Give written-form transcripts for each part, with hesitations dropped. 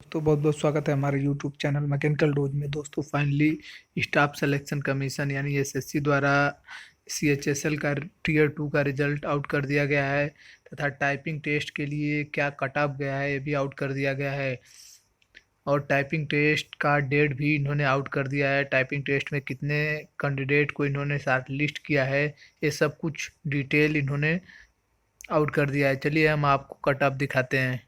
तो बहुत बहुत स्वागत है हमारे यूट्यूब चैनल मैकेनिकल डोज में। दोस्तों फाइनली स्टाफ सिलेक्शन कमीशन यानी एसएससी द्वारा सीएचएसएल का टीयर 2 का रिजल्ट आउट कर दिया गया है तथा टाइपिंग टेस्ट के लिए क्या कट ऑफ गया है ये भी आउट कर दिया गया है और टाइपिंग टेस्ट का डेट भी इन्होंने आउट कर दिया है। टाइपिंग टेस्ट में कितने कैंडिडेट को इन्होंने शॉर्ट लिस्ट किया है ये सब कुछ डिटेल इन्होंने आउट कर दिया है। चलिए हम आपको कट ऑफ दिखाते हैं।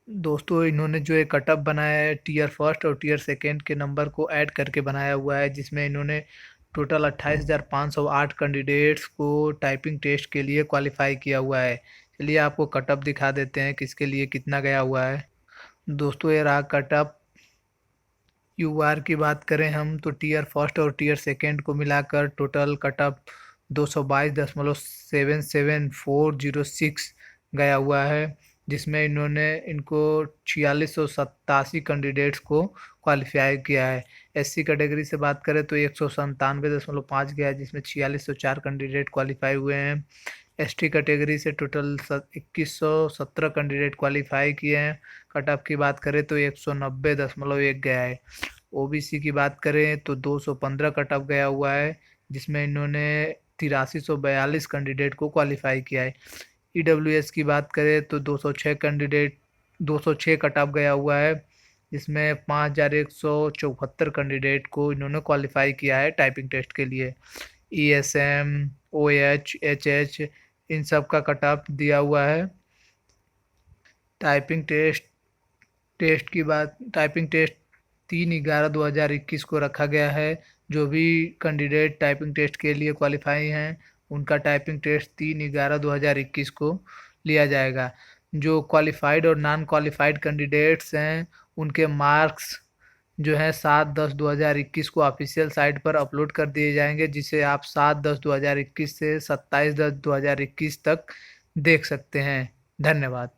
दोस्तों इन्होंने जो एक कटअप बनाया है टीयर फर्स्ट और टीयर सेकेंड के नंबर को ऐड करके बनाया हुआ है, जिसमें इन्होंने टोटल 28,508 कैंडिडेट्स को टाइपिंग टेस्ट के लिए क्वालिफाई किया हुआ है। चलिए आपको कटअप दिखा देते हैं किसके लिए कितना गया हुआ है। दोस्तों ये रहा कटअप। यूआर की बात करें हम तो टीयर फर्स्ट और टीयर सेकेंड को मिलाकर टोटल कटअप 222.77406 गया हुआ है, जिसमें इन्होंने इनको 4687 कैंडिडेट्स को क्वालिफाई किया है। एससी कैटेगरी से बात करें तो 197.5 गया है, जिसमें 4604 कैंडिडेट क्वालिफाई हुए हैं। एसटी कैटेगरी से टोटल 2117 कैंडिडेट क्वालिफाई किए हैं। कट ऑफ की बात करें तो 190.1 गया है। ओबीसी की बात करें तो 215 कट ऑफ गया हुआ है, जिसमें इन्होंने 8342 कैंडिडेट को क्वालिफाई किया है। ईडब्ल्यूएस की बात करें तो 206 कट ऑफ गया हुआ है, जिसमें 5174 कैंडिडेट को इन्होंने क्वालिफाई किया है टाइपिंग टेस्ट के लिए। ईएसएम, ओएच, एचएच इन सब का कट ऑफ दिया हुआ है। टाइपिंग टेस्ट 3/11/2021 को रखा गया है। जो भी कैंडिडेट टाइपिंग टेस्ट के लिए क्वालिफाई हैं उनका टाइपिंग टेस्ट 3/11/2021 को लिया जाएगा। जो क्वालिफाइड और नॉन क्वालिफाइड कैंडिडेट्स हैं उनके मार्क्स जो है 7/10/2021 को ऑफिशियल साइट पर अपलोड कर दिए जाएंगे, जिसे आप 7/10/2021 से 27/10/2021 तक देख सकते हैं। धन्यवाद।